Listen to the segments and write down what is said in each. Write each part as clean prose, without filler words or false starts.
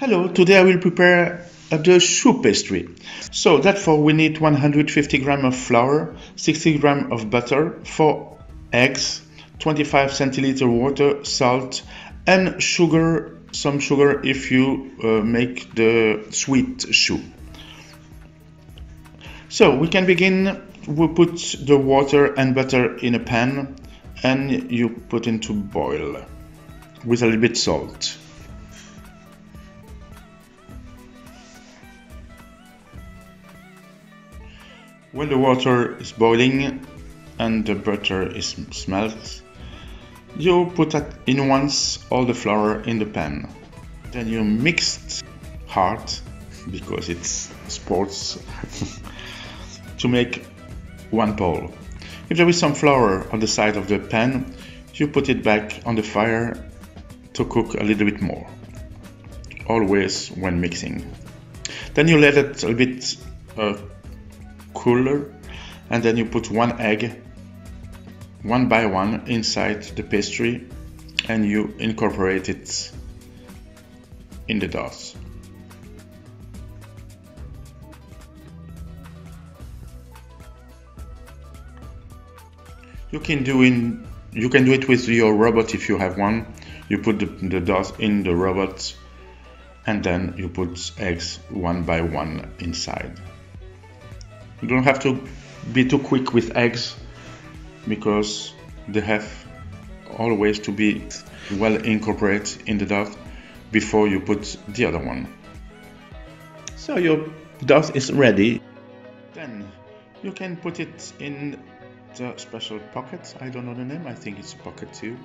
Hello, today I will prepare the choux pastry. So therefore we need 150 grams of flour, 60 grams of butter, 4 eggs, 25 centiliter water, salt and sugar, some sugar if you make the sweet choux. So we can begin. We put the water and butter in a pan and you put into boil with a little bit salt. When the water is boiling and the butter is smelt, you put in once all the flour in the pan. Then you mix hard, because it's sports, to make one bowl. If there is some flour on the side of the pan, you put it back on the fire to cook a little bit more, always when mixing. Then you let it a bit cooler, and then you put one egg one by one inside the pastry and you incorporate it in the dough. You can do it with your robot if you have one. You put the dough in the robot and then you put eggs one by one inside. You don't have to be too quick with eggs because they have always to be well incorporated in the dough before you put the other one. So your dough is ready. Then you can put it in the special pocket. I don't know the name. I think it's a pocket too.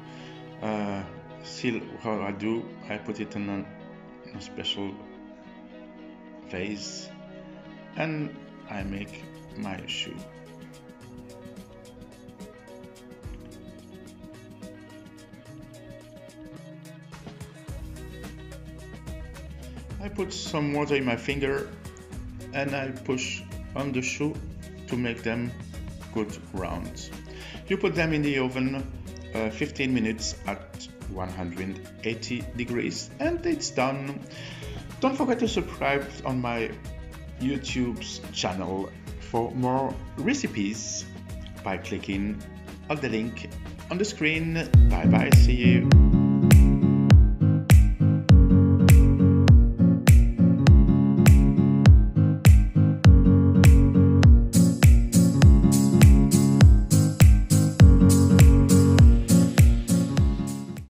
See how I do. I put it in a special vase and I make my choux. I put some water in my finger and I push on the choux to make them good round. You put them in the oven 15 minutes at 180 degrees and it's done. Don't forget to subscribe on my YouTube's channel for more recipes by clicking on the link on the screen. Bye bye, see you.